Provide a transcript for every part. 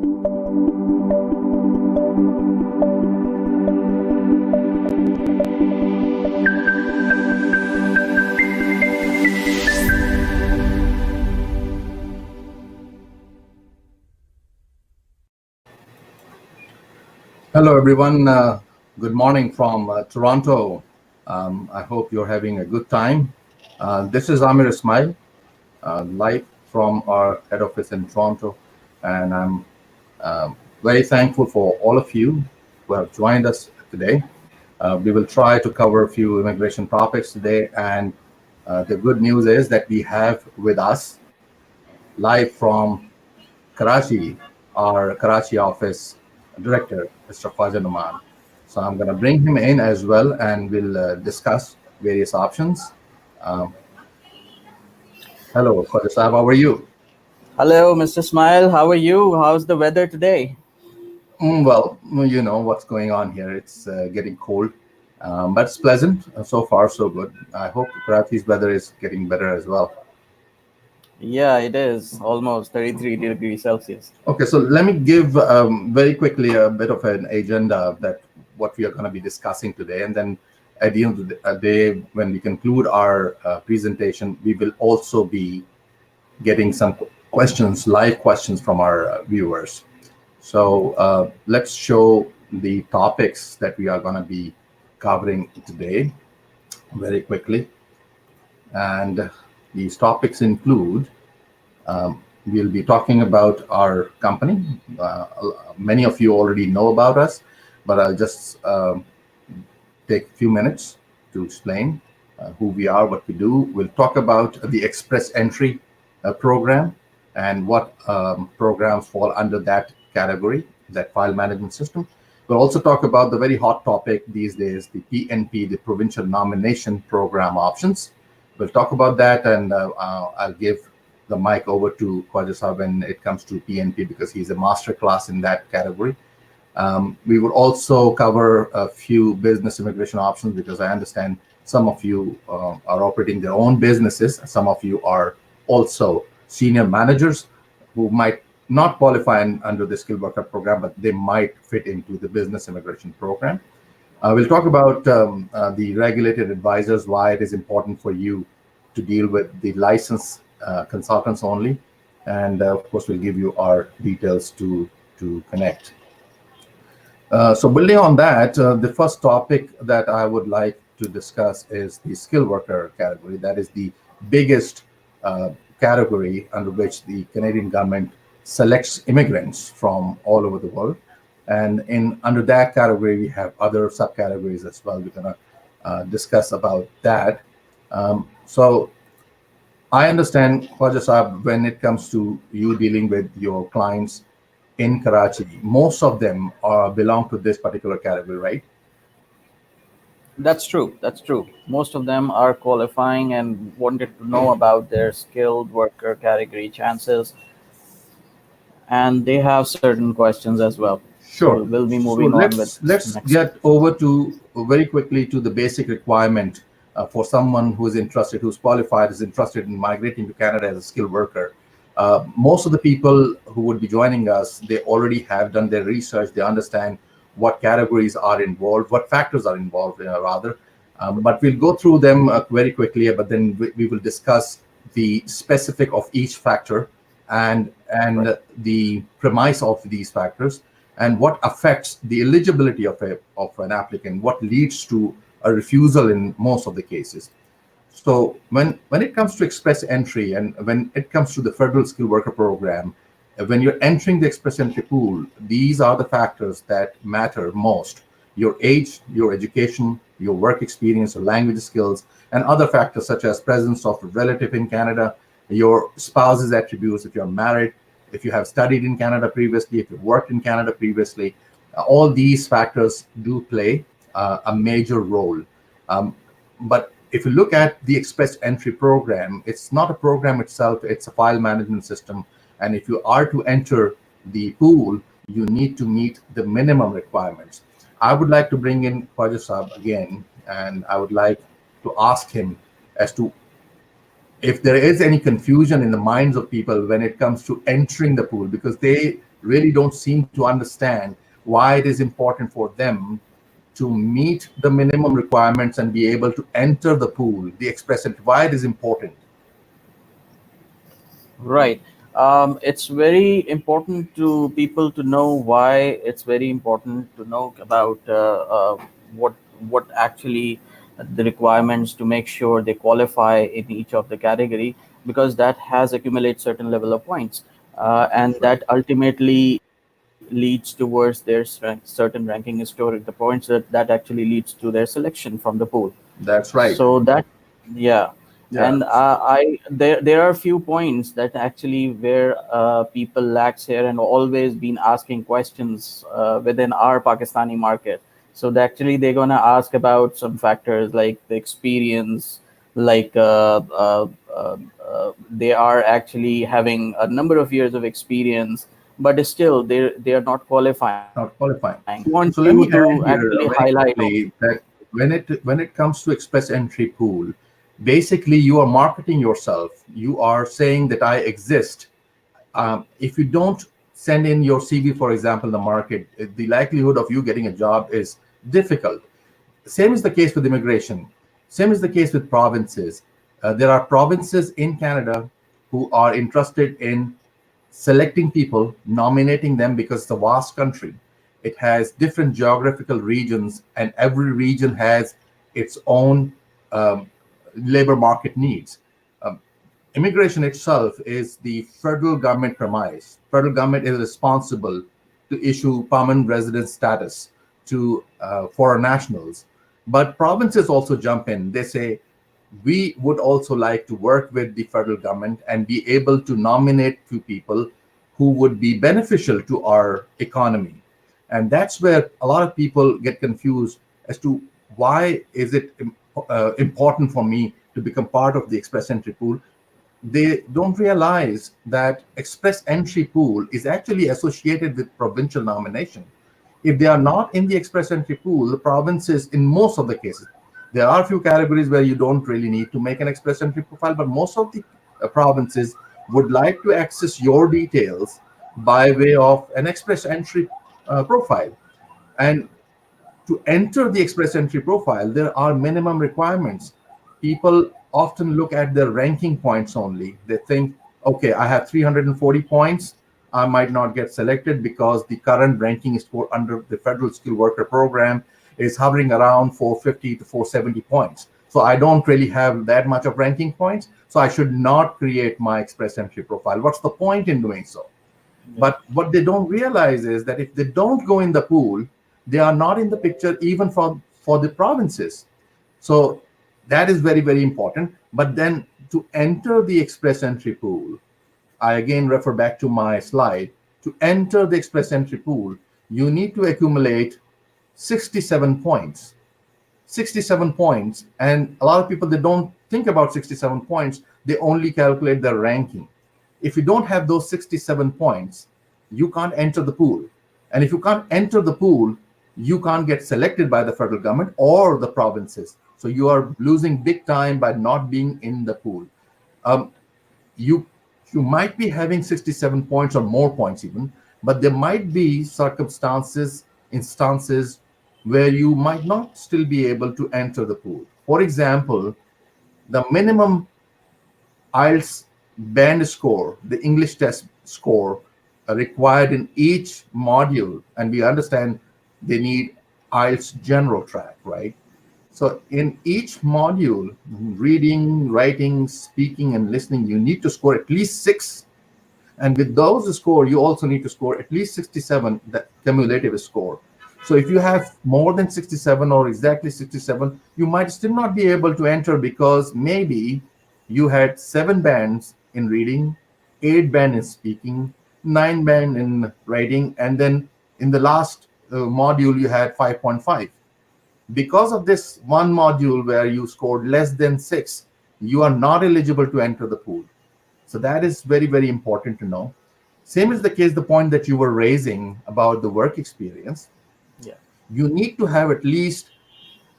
Hello, everyone. Good morning from Toronto. I hope you're having a good time. This is Amir Ismail, live from our head office in Toronto, and I'm very thankful for all of you who have joined us today. We will try to cover a few immigration topics today, and the good news is that we have with us, live from Karachi, our Karachi office director, Mr. Khwaja Numan. So I'm going to bring him in as well, and we'll discuss various options. Um, Hello, Khwaja Sahab, how are you? Hello, Mr. Smile. How are you? How's the weather today? Well, you know what's going on here. It's getting cold, but it's pleasant. So far, so good. I hope Karachi's weather is getting better as well. Yeah, it is almost 33 degrees Celsius. Okay, so let me give very quickly a bit of an agenda that what we are going to be discussing today, and then at the end of the day, when we conclude our presentation, we will also be getting some questions, live questions from our viewers. So let's show the topics that we are going to be covering today very quickly, and these topics include. We'll be talking about our company. Many of you already know about us, but I'll just take a few minutes to explain who we are, what we do. We'll talk about the Express Entry program and what programs fall under that category, that file management system. We'll also talk about the very hot topic these days, the PNP, the Provincial Nomination Program options. We'll talk about that, and I'll give the mic over to Khwaja Sahab when it comes to PNP, because he's a master class in that category. We will also cover a few business immigration options, because I understand some of you are operating their own businesses. Some of you are also senior managers who might not qualify under the skilled worker program, but they might fit into the business immigration program. We'll talk about the regulated advisors, why it is important for you to deal with the licensed consultants only, and of course we'll give you our details to connect. So building on that, the first topic that I would like to discuss is the skilled worker category. That is the biggest category under which the Canadian government selects immigrants from all over the world, and under that category we have other subcategories as well. We're going to discuss about that. So I understand, Khwaja Sahab, when it comes to you dealing with your clients in Karachi, most of them belong to this particular category, right? That's true. That's true. Most of them are qualifying and wanted to know about their skilled worker category chances, and they have certain questions as well. So Sure. we'll be So moving on with let's next get step. over to very quickly to the basic requirement for someone who is interested, who's qualified, is interested in migrating to Canada as a skilled worker. Most of the people who would be joining us, they already have done their research. They understand what categories are involved, what factors are involved, rather. But we'll go through them very quickly. But then we will discuss the specific of each factor and Right. the premise of these factors, and what affects the eligibility of an applicant, what leads to a refusal in most of the cases. So when it comes to express entry, and when it comes to the federal skilled worker program, when you're entering the express entry pool, these are the factors that matter most: your age, your education, your work experience, your language skills, and other factors such as presence of a relative in Canada, your spouse's attributes, if you're married, if you have studied in Canada previously, if you've worked in Canada previously. All these factors do play a major role. But if you look at the express entry program, it's not a program itself, it's a file management system. And if you are to enter the pool, you need to meet the minimum requirements. I would like to bring in Khwaja Saab again, and I would like to ask him as to if there is any confusion in the minds of people when it comes to entering the pool, because they really don't seem to understand why it is important for them to meet the minimum requirements and be able to enter the pool, the express entry, why it is important. Right. It's very important to people to know why. It's very important to know about what what actually the requirements to make sure they qualify in each of the category, because that has accumulate certain level of points, and That's right. that ultimately leads towards their certain ranking historic the points that actually leads to their selection from the pool. That's right. So that, yeah. Yeah. And I there are few points that actually where people lacks here and always been asking questions within our Pakistani market. So actually they're gonna ask about some factors like the experience, like they are actually having a number of years of experience, but still they are not qualifying. Not qualifying. So we want So let you me to add here actually very highlight. quickly that when it comes to express entry pool, basically you are marketing yourself. You are saying that I exist. If you don't send in your CV, for example, in the market, the likelihood of you getting a job is difficult. Same is the case with immigration. Same is the case with provinces. There are provinces in Canada who are interested in selecting people, nominating them because it's a vast country. It has different geographical regions, and every region has its own um, labor market needs. Um, Immigration itself is the federal government premise. Federal government is responsible to issue permanent resident status to foreign nationals. But provinces also jump in. They say, we would also like to work with the federal government and be able to nominate few people who would be beneficial to our economy. And that's where a lot of people get confused as to why is it important for me to become part of the express entry pool. They don't realize that express entry pool is actually associated with provincial nomination. If they are not in the express entry pool, the provinces, in most of the cases, there are a few categories where you don't really need to make an express entry profile, but most of the provinces would like to access your details by way of an express entry profile. And to enter the express entry profile, there are minimum requirements. People often look at their ranking points only. They think, okay, I have 340 points. I might not get selected because the current ranking is for under the federal skilled worker program is hovering around 450 to 470 points. So I don't really have that much of ranking points. So I should not create my express entry profile. What's the point in doing so? Yeah. But what they don't realize is that if they don't go in the pool, they are not in the picture even for the provinces. So that is very, very important. But then to enter the express entry pool, I again refer back to my slide. To enter the express entry pool, you need to accumulate 67 points. 67 points. And a lot of people, they don't think about 67 points. They only calculate their ranking. If you don't have those 67 points, you can't enter the pool. And if you can't enter the pool, you can't get selected by the federal government or the provinces. So you are losing big time by not being in the pool. Um, you you might be having 67 points or more points even, but there might be circumstances, instances where you might not still be able to enter the pool. For example, the minimum IELTS band score, the English test score required in each module, and we understand they need IELTS general track, right? So in each module, reading, writing, speaking, and listening, you need to score at least six. And with those score, you also need to score at least 67, the cumulative score. So if you have more than 67 or exactly 67, you might still not be able to enter because maybe you had seven bands in reading, eight band in speaking, nine band in writing, and then in the last module, you had 5.5. Because of this one module where you scored less than six, you are not eligible to enter the pool. So that is very, very important to know. Same is the case, the point that you were raising about the work experience. Yeah. You need to have at least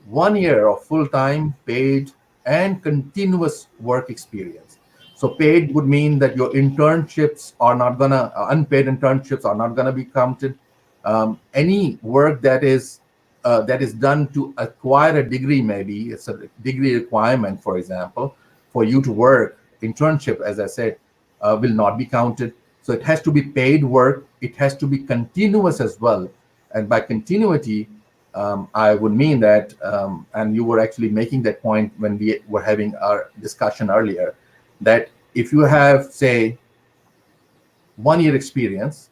1 year of full time, paid, and continuous work experience. So paid would mean that your internships are not gonna, unpaid internships are not gonna be counted. Any work that is done to acquire a degree, maybe it's a degree requirement, for example, for you to work, internship, as I said, will not be counted. So it has to be paid work. It has to be continuous as well. And by continuity, I would mean that, and you were actually making that point when we were having our discussion earlier, that if you have, say, 1 year experience,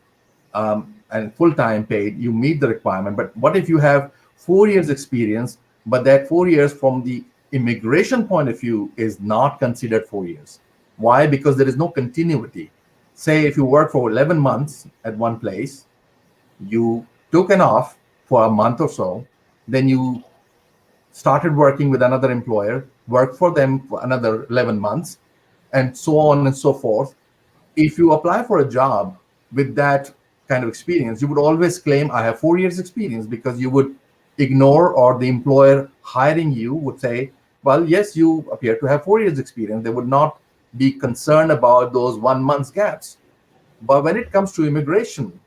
and full time paid, you meet the requirement. But what if you have 4 years experience, but that 4 years from the immigration point of view is not considered 4 years? Why? Because there is no continuity. Say if you work for 11 months at one place, you took an off for a month or so, then you started working with another employer, worked for them for another 11 months, and so on and so forth. If you apply for a job with that kind of experience, you would always claim, I have 4 years experience, because you would ignore, or the employer hiring you would say, well, yes, you appear to have 4 years experience. They would not be concerned about those 1 month's gaps. But when it comes to immigration,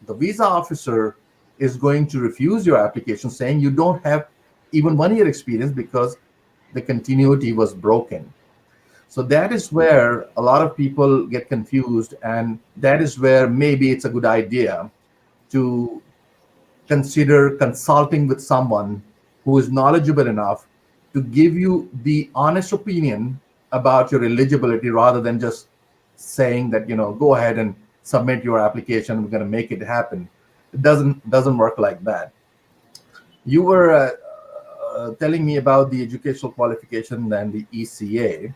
the visa officer is going to refuse your application saying you don't have even 1 year experience because the continuity was broken. So that is where a lot of people get confused, and that is where maybe it's a good idea to consider consulting with someone who is knowledgeable enough to give you the honest opinion about your eligibility, rather than just saying that, go ahead and submit your application, we're going to make it happen. It doesn't work like that. You were telling me about the educational qualification and the ECA.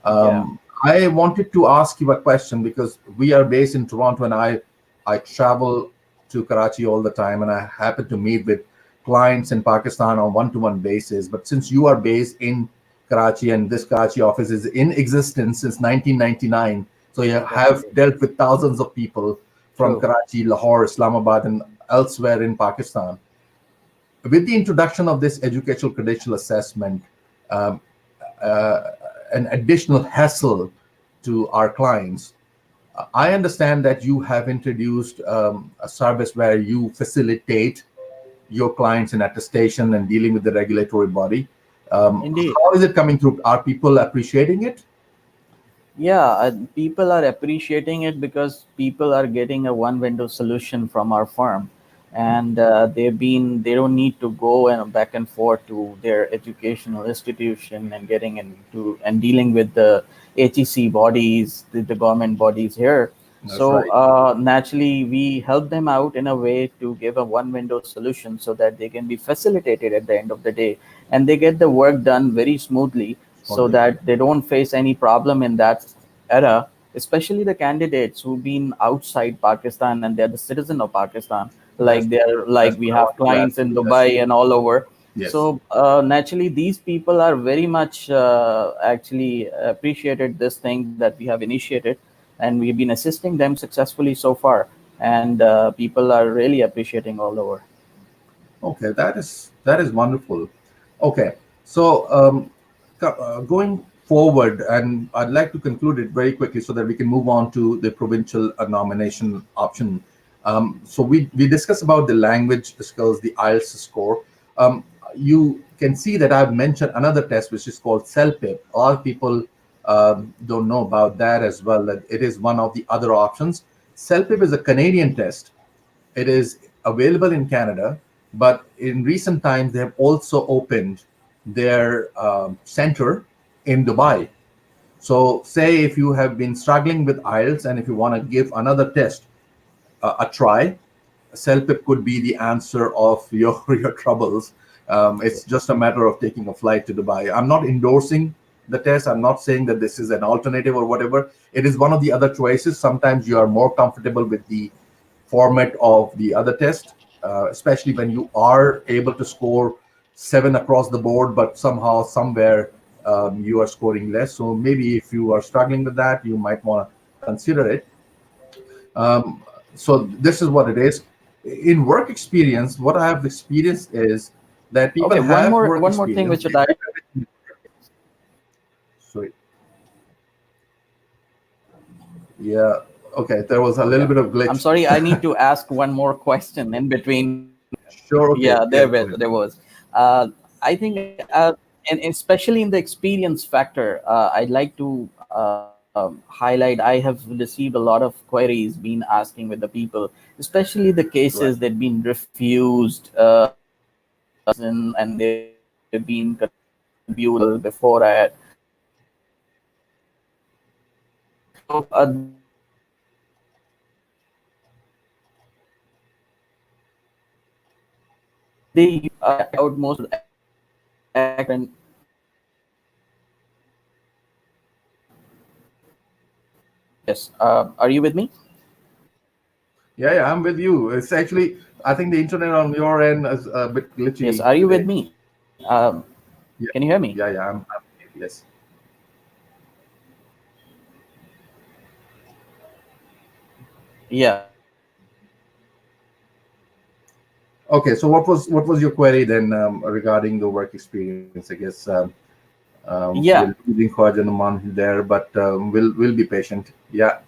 Yeah. I wanted to ask you a question, because we are based in Toronto, and I travel to Karachi all the time, and I happen to meet with clients in Pakistan on one-to-one basis. But since you are based in Karachi, and this Karachi office is in existence since 1999, so you That's have true. dealt with thousands of people from True. Karachi, Lahore, Islamabad, and elsewhere in Pakistan. With the introduction of this educational credential assessment, um, uh, an additional hassle to our clients. I understand that you have introduced a service where you facilitate your clients in attestation and dealing with the regulatory body. Indeed. How is it coming through? Are people appreciating it? Yeah, people are appreciating it because people are getting a one window solution from our firm, and they don't need to go and back and forth to their educational institution and getting into and dealing with the HEC bodies, the government bodies here. That's So right. naturally, we help them out in a way to give a one window solution so that they can be facilitated at the end of the day, and they get the work done very smoothly so Smoothly. that they don't face any problem in that era, especially the candidates who've been outside Pakistan and they're the citizen of Pakistan. That's Like they're that's like we what I have wanted to ask clients in you. That's Dubai and all over. yes. So naturally, these people are very much actually appreciated this thing that we have initiated, and we've been assisting them successfully so far. And people are really appreciating all over. Okay, that is wonderful. Okay, so going forward, and I'd like to conclude it very quickly so that we can move on to the provincial nomination option. So we discussed about the language skills, the IELTS score. You can see that I've mentioned another test which is called CELPIP. A lot of people don't know about that as well. That it is one of the other options. CELPIP is a Canadian test. It is available in Canada, but in recent times they have also opened their center in Dubai. So, say if you have been struggling with IELTS and if you want to give another test a try, CELPIP could be the answer of your your troubles. It's just a matter of taking a flight to Dubai. I'm not endorsing the test. I'm not saying that this is an alternative or whatever. It is one of the other choices. Sometimes you are more comfortable with the format of the other test, especially when you are able to score seven across the board, but somehow, somewhere, you are scoring less. So maybe if you are struggling with that, you might want to consider it. Um, so this is what it is. In work experience, what I have experienced is that people Okay, have work one more thing experience. which would I Sorry. Yeah. Okay. There was a little Okay. bit of I'm glitch. sorry, I need to ask one more question in between. Sure. Yeah, Okay. Yeah. Go ahead. there was. I think, and especially in the experience factor, I'd like to highlight. I have received a lot of queries being asking with the people, especially the cases Right. that been refused and they've been confused before I had. So they carry out most of the act and yes. Are you with me? Yeah. Yeah. I'm with you. It's actually, I think the internet on your end is a bit Yes. glitchy Are you with today. me? Yeah. Can you hear me? Yeah. Yeah. Yes. Yeah. Okay. So what was your query then regarding the work experience? I guess we're Yeah. losing Khwaja Numan there, but we'll be patient. Yeah.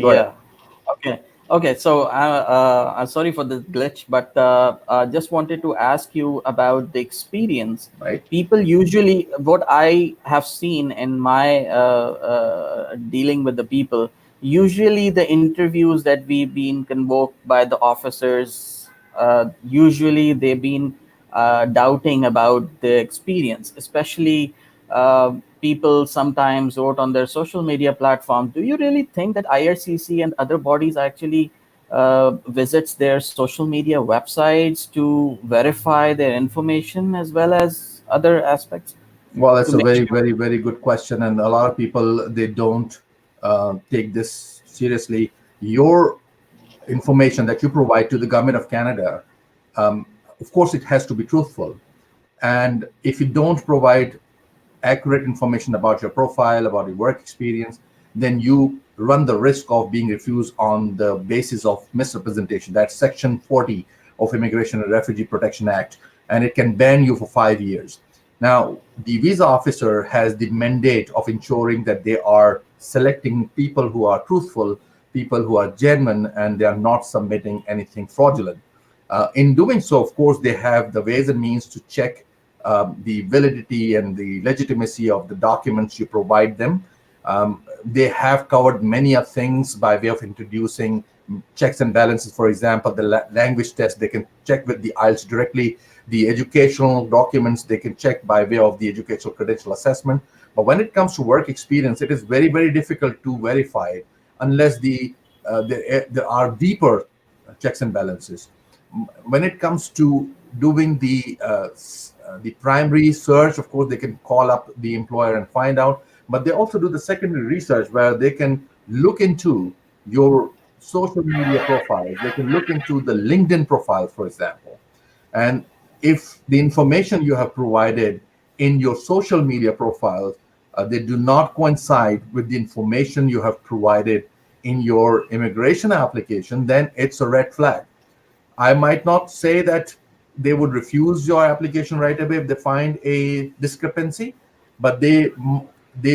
Go ahead. Yeah. Okay. Okay. So I'm sorry for the glitch, but just wanted to ask you about the experience. Right. People usually, what I have seen in my dealing with the people, usually the interviews that we've been convoked by the officers, usually they've been doubting about the experience, especially people sometimes wrote on their social media platform. Do you really think that IRCC and other bodies actually visits their social media websites to verify their information as well as other aspects Well, to that's a make very, sure? very, very good question, and a lot of people they don't take this seriously. Your information that you provide to the government of Canada, um, of course, it has to be truthful. And if you don't provide accurate information about your profile, about your work experience, then you run the risk of being refused on the basis of misrepresentation. That's Section 40 of Immigration and Refugee Protection Act, and it can ban you for 5 years. Now, the visa officer has the mandate of ensuring that they are selecting people who are truthful, people who are genuine, and they are not submitting anything fraudulent. In doing so, of course, they have the ways and means to check the validity and the legitimacy of the documents you provide them. They have covered many of things by way of introducing checks and balances. For example, the language test, they can check with the IELTS directly. The educational documents, they can check by way of the educational credential assessment. But when it comes to work experience, it is very, very difficult to verify it unless there are deeper checks and balances. When it comes to doing the primary search, of course, they can call up the employer and find out. But they also do the secondary research where they can look into your social media profiles. They can look into the LinkedIn profiles, for example. And if the information you have provided in your social media profiles, they do not coincide with the information you have provided in your immigration application, then it's a red flag. I might not say that they would refuse your application right away if they find a discrepancy, but they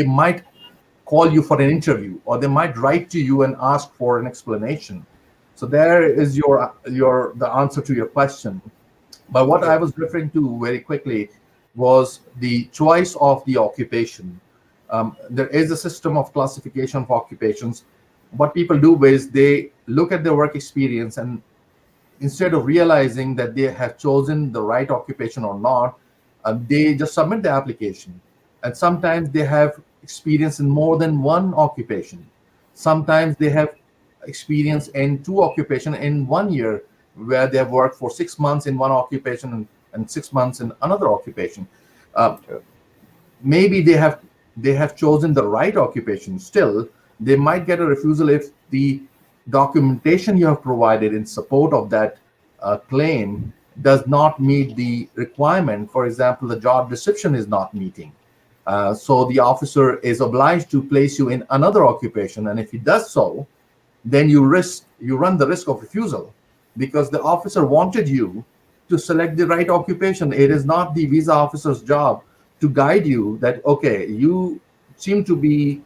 might call you for an interview, or they might write to you and ask for an explanation. So there is your the answer to your question. But what I Okay. was referring to very quickly was the choice of the occupation. There is a system of classification of occupations. What people do is they look at their work experience, and instead of realizing that they have chosen the right occupation or not, they just submit the application. And sometimes they have experience in more than one occupation. Sometimes they have experience in two occupation in 1 year, where they have worked for 6 months in one occupation and 6 months in another occupation. Uh, True. Maybe they have chosen the right occupation. Still, they might get a refusal if the documentation you have provided in support of that claim does not meet the requirement. For example, the job description is not meeting, so the officer is obliged to place you in another occupation, and if he does so, then you run the risk of refusal, because the officer wanted you to select the right occupation. It is not the visa officer's job to guide you that, okay, you seem to be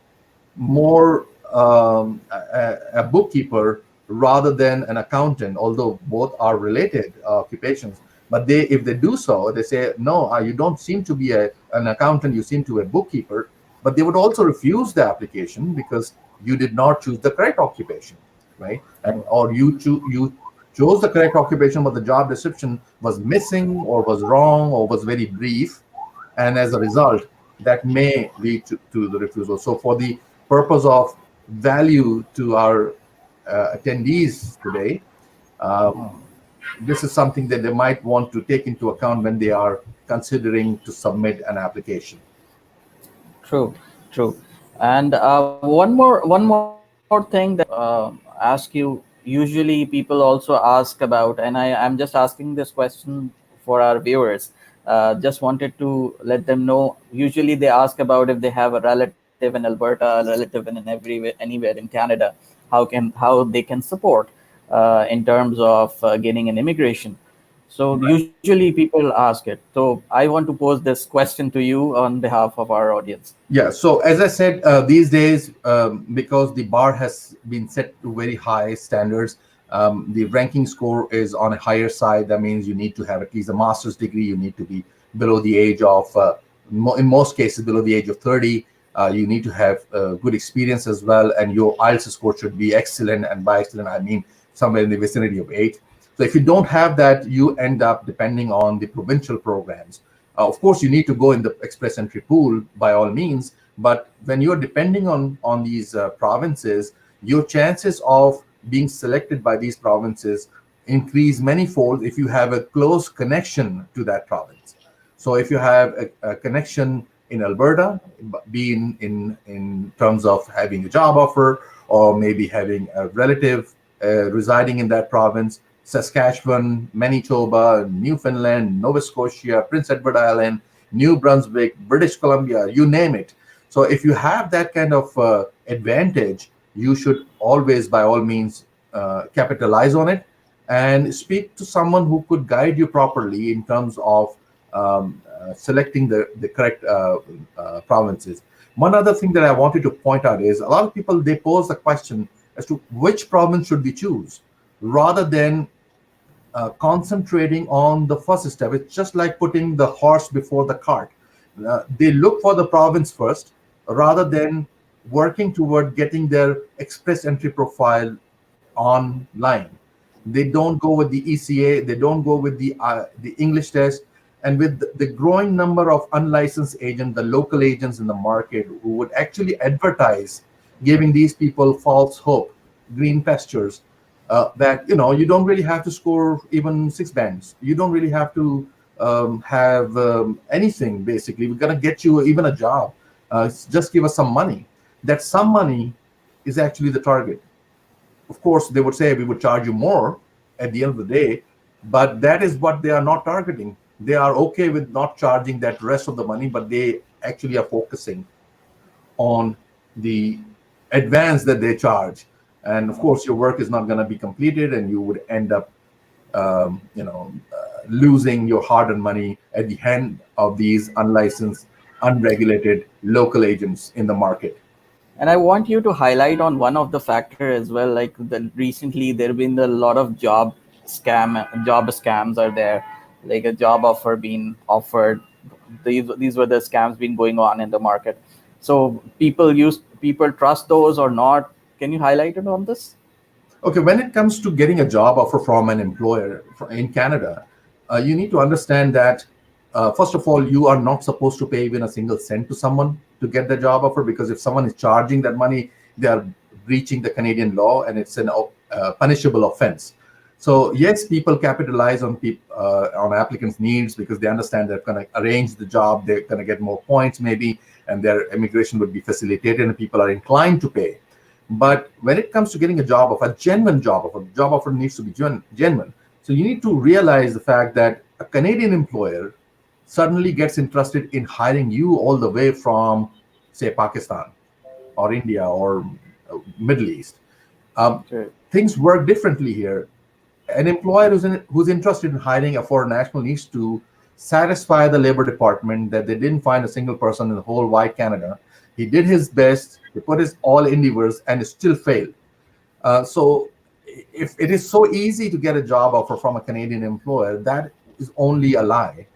more a bookkeeper rather than an accountant, although both are related occupations. But they, if they do so, they say, no, you don't seem to be an accountant, you seem to be a bookkeeper. But they would also refuse the application because you did not choose the correct occupation, right? And or you chose the correct occupation, but the job description was missing or was wrong or was very brief, and as a result, that may lead to the refusal. So, for the purpose of value to our attendees today, uh, this is something that they might want to take into account when they are considering to submit an application. True, true. And one more thing that I want to ask you. Usually, people also ask about, and I'm just asking this question for our viewers. Just wanted to let them know. Usually, they ask about if they have a relative in Alberta, a relative in anywhere in Canada, how they can support in terms of getting an immigration. So usually people ask it. So I want to pose this question to you on behalf of our audience. Yeah, so as I said, these days, because the bar has been set to very high standards, the ranking score is on a higher side. That means you need to have at least a master's degree. You need to be below the age of, in most cases, below the age of 30. You need to have good experience as well, and your IELTS score should be excellent. And by excellent, I mean somewhere in the vicinity of 8. So if you don't have that, you end up depending on the provincial programs. Of course, you need to go in the express entry pool by all means, but when you're depending on these provinces, your chances of being selected by these provinces increase manyfold if you have a close connection to that province. So if you have a connection in Alberta, be in terms of having a job offer or maybe having a relative residing in that province, Saskatchewan, Manitoba, Newfoundland, Nova Scotia, Prince Edward Island, New Brunswick, British Columbia, you name it. So if you have that kind of advantage, you should always, by all means, capitalize on it and speak to someone who could guide you properly in terms of selecting the correct provinces. One other thing that I wanted to point out is a lot of people, they pose the question as to which province should we choose rather than concentrating on the first step. It's just like putting the horse before the cart. They look for the province first rather than working toward getting their express entry profile online. They don't go with the ECA, they don't go with the English test. And with the growing number of unlicensed agents, the local agents in the market who would actually advertise, giving these people false hope, green pastures, that you don't really have to score even 6 bands. You don't really have to have anything. Basically, we're gonna get you even a job. Just give us some money. That some money is actually the target. Of course, they would say we would charge you more at the end of the day, but that is what they are not targeting. They are okay with not charging that rest of the money, but they actually are focusing on the advance that they charge. And of course, your work is not going to be completed, and you would end up, losing your hard-earned money at the hand of these unlicensed, unregulated local agents in the market. And I want you to highlight on one of the factor as well. Like recently, there have been a lot of job scams are there. Like a job offer being offered. These were the scams been going on in the market. So people trust those or not. Can you highlight it on this? Okay, when it comes to getting a job offer from an employer in Canada, you need to understand that, first of all, you are not supposed to pay even a single cent to someone to get the job offer, because if someone is charging that money, they are breaching the Canadian law, and it's an punishable offense. So yes, people capitalize on applicants' needs because they understand they're going to arrange the job, they're going to get more points maybe, and their immigration would be facilitated, and people are inclined to pay. But when it comes to getting a job offer, a genuine job offer needs to be genuine. So you need to realize the fact that a Canadian employer suddenly gets interested in hiring you all the way from, say, Pakistan or India or Middle East. Um, Sure. Things work differently here. An employer who's interested in hiring a foreign national needs to satisfy the labor department that they didn't find a single person in the whole wide Canada He did his best. He put his all endeavors and still failed. So if it is so easy to get a job offer from a Canadian employer, that is only a lie.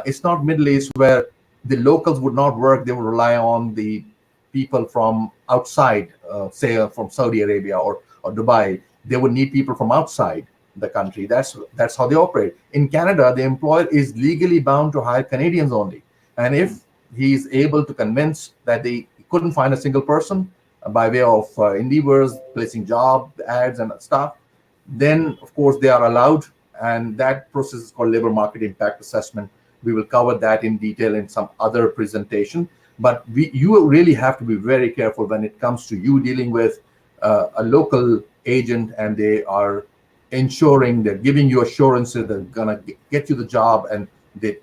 It's not Middle East where the locals would not work. They would rely on the people from outside, say from Saudi Arabia or Dubai. They would need people from outside the country. That's how they operate. In Canada, the employer is legally bound to hire Canadians only. And if he is able to convince that they couldn't find a single person by way of endeavors, placing job ads and stuff, then of course they are allowed. And that process is called labor market impact assessment. We will cover that in detail in some other presentation. But you really have to be very careful when it comes to you dealing with a local agent, and they are ensuring they're giving you assurances they're gonna get you the job, and they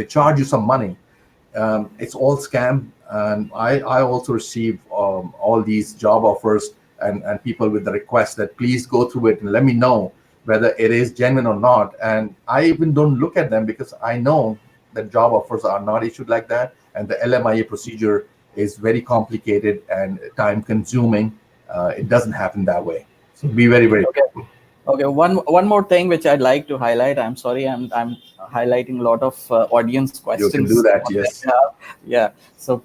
charge you some money. It's all scam. And I also receive all these job offers, and people with the request that please go through it and let me know whether it is genuine or not. And I even don't look at them because I know that job offers are not issued like that. And the LMIA procedure is very complicated and time consuming. It doesn't happen that way. So be very, very Okay. careful. Okay, one more thing which I'd like to highlight. I'm sorry, I'm highlighting a lot of audience You can do questions that, on yes. that. Yeah. So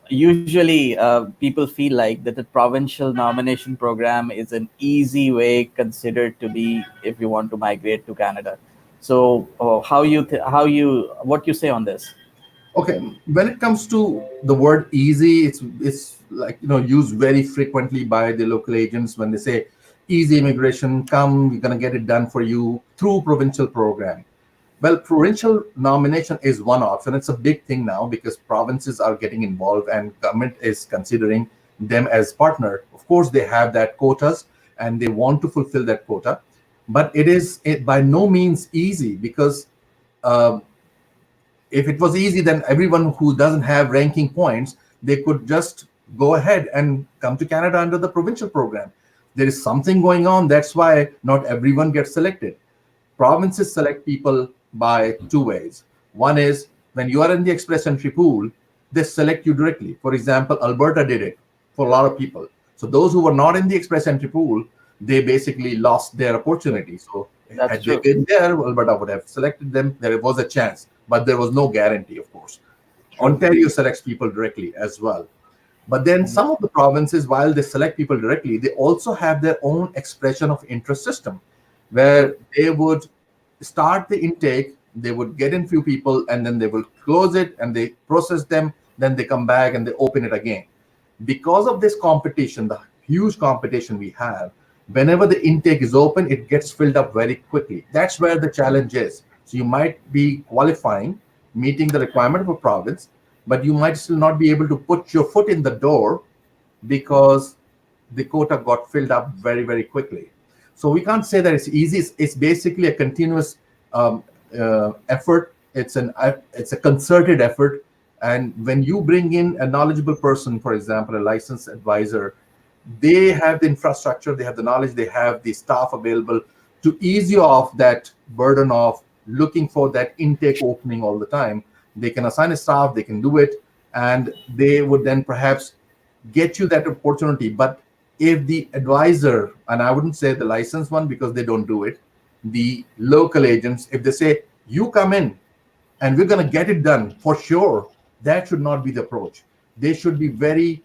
usually people feel like that the provincial nomination program is an easy way considered to be if you want to migrate to Canada. So what you say on this? Okay, when it comes to the word easy, it's like, used very frequently by the local agents when they say easy immigration, come, we're going to get it done for you through provincial program. Well, provincial nomination is one option. It's a big thing now because provinces are getting involved and government is considering them as partner. Of course, they have that quotas and they want to fulfill that quota, but it by no means easy because um, if it was easy, then everyone who doesn't have ranking points, they could just go ahead and come to Canada under the provincial program. There is something going on. That's why not everyone gets selected. Provinces select people by two ways. One is when you are in the express entry pool, they select you directly. For example, Alberta did it for a lot of people. So those who were not in the express entry pool, they basically lost their opportunity. So That's had they true. been there, Alberta would have selected them. There was a chance, but there was no guarantee, of course. True. Ontario selects people directly as well. But then Mhm. some of the provinces, while they select people directly, they also have their own expression of interest system where they would start the intake, they would get in few people, and then they will close it and they process them, then they come back and they open it again. Because of this competition, the huge competition we have, whenever the intake is open, it gets filled up very quickly. That's where the challenge is. So you might be qualifying, meeting the requirement of a province, but you might still not be able to put your foot in the door because the quota got filled up very, very quickly. So we can't say that it's easy. It's basically a continuous effort. It's a concerted effort. And when you bring in a knowledgeable person, for example, a licensed advisor, they have the infrastructure, they have the knowledge, they have the staff available to ease you off that burden of looking for that intake opening all the time. They can assign a staff, they can do it, and they would then perhaps get you that opportunity. But if the advisor, and I wouldn't say the licensed one because they don't do it, the local agents, if they say, you come in and we're going to get it done for sure, that should not be the approach. They should be very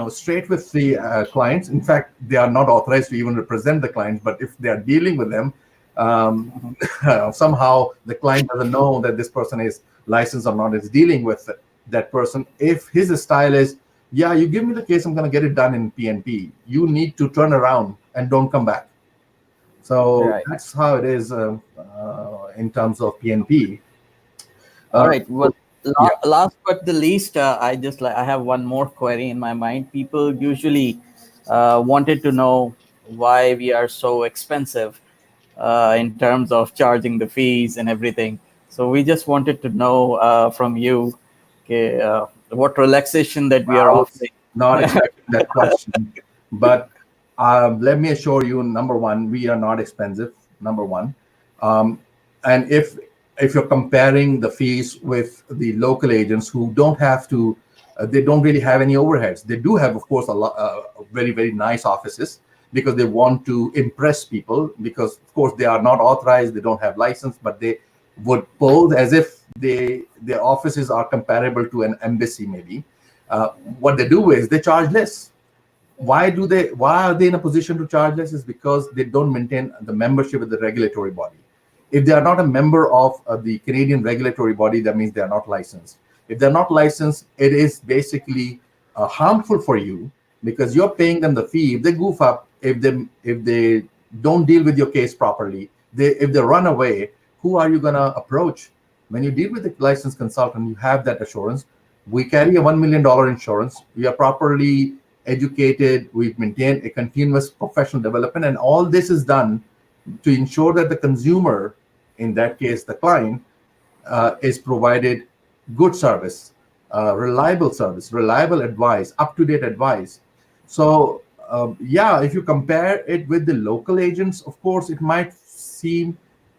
straight with the clients. In fact, they are not authorized to even represent the clients, but if they are dealing with them, um, Mhm. somehow the client doesn't know that this person is licensed or not, is dealing with that person. If his style is, yeah, you give me the case, I'm going to get it done in PNP, you need to turn around and don't come back. So Right. that's how it is in terms of PNP. All Uh, right. Well, so, yeah. last but the least, I have one more query in my mind. People usually wanted to know why we are so expensive in terms of charging the fees and everything. So we just wanted to know from you, okay, what relaxation that we are I was offering. not expecting that question, but let me assure you, number one, we are not expensive. Number one, um, and if if you're comparing the fees with the local agents who don't have to, they don't really have any overheads. They do have, of course, a lot, very, very nice offices because they want to impress people. Because, of course, they are not authorized, they don't have license, but they would pose as if their offices are comparable to an embassy, maybe. What they do is they charge less. Why are they in a position to charge less? Is because they don't maintain the membership with the regulatory body. If they are not a member of the Canadian regulatory body, that means they are not licensed. If they're not licensed, it is basically harmful for you because you're paying them the fee. If they goof up, if they don't deal with your case properly, if they run away, who are you gonna approach? When you deal with a licensed consultant, you have that assurance. We carry a $1 million insurance. We are properly educated. We've maintained a continuous professional development, and all this is done to ensure that the consumer, in that case the client, is provided good service, reliable advice, up-to-date advice. So yeah, if you compare it with the local agents, of course it might seem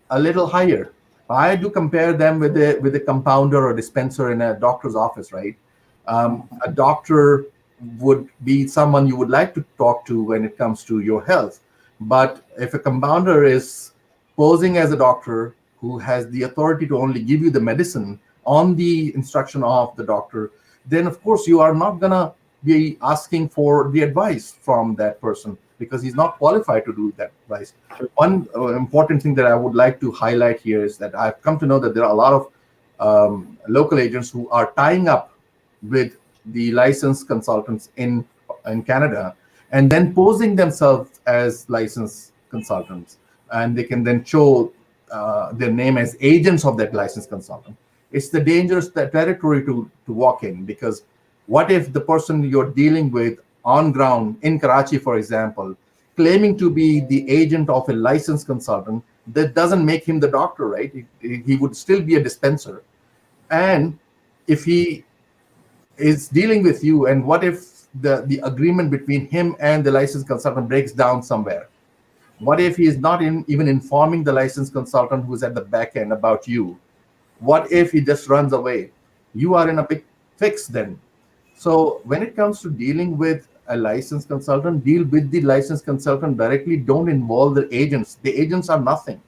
a little higher. I do compare them with a compounder or dispenser in a doctor's office, right? A doctor would be someone you would like to talk to when it comes to your health. But if a compounder is posing as a doctor who has the authority to only give you the medicine on the instruction of the doctor, then of course you are not gonna be asking for the advice from that person because he's not qualified to do that advice. One important thing that I would like to highlight here is that I've come to know that there are a lot of local agents who are tying up with the licensed consultants in Canada and then posing themselves as licensed consultants, and they can then show their name as agents of that licensed consultant. It's the dangerous territory to walk in, because what if the person you're dealing with on ground in Karachi, for example, claiming to be the agent of a licensed consultant, that doesn't make him the doctor, right? He would still be a dispenser. And if he is dealing with you, and what if the agreement between him and the licensed consultant breaks down somewhere? What if he is not even informing the licensed consultant who's at the back end about you? What if he just runs away? You are in a big fix then. So when it comes to dealing with a licensed consultant, deal with the licensed consultant directly. Don't involve the agents. The agents are nothing.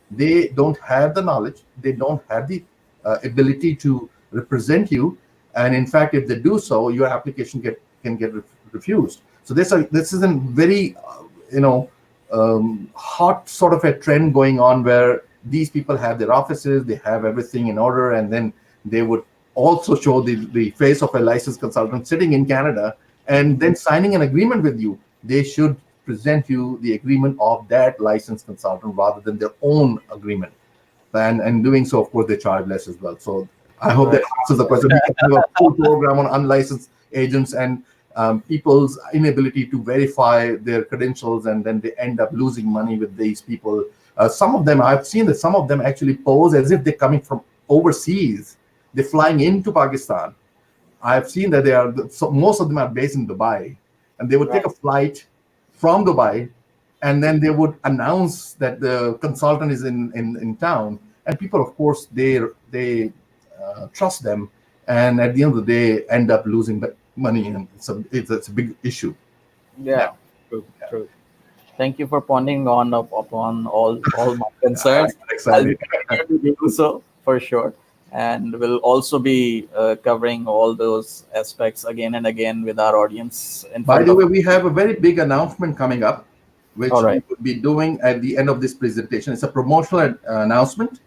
They don't have the knowledge. They don't have the ability to represent you. And in fact, if they do so, your application can get refused. So this is a very hot sort of a trend going on, where these people have their offices, they have everything in order, and then they would also show the face of a licensed consultant sitting in Canada and then signing an agreement with you. They should present you the agreement of that licensed consultant rather than their own agreement. And doing so, of course, they charge less as well. So I hope that Right. answers the question. We can have a full program on unlicensed agents and people's inability to verify their credentials, and then they end up losing money with these people. Some of them, I've seen that some of them actually pose as if they're coming from overseas. They're flying into Pakistan. I've seen that most of them are based in Dubai, and they would take Right. a flight from Dubai, and then they would announce that the consultant is in town, and people, of course, they trust them, and at the end of the day, end up losing money, and it's a big issue. Yeah, Yeah. True. True. Thank you for pondering upon all my I'm concerns. I'll excited. continue to do so for sure, and we'll also be covering all those aspects again and again with our audience in By front the of. way, we have a very big announcement coming up, All which we right. will be doing at the end of this presentation. It's a promotional announcement.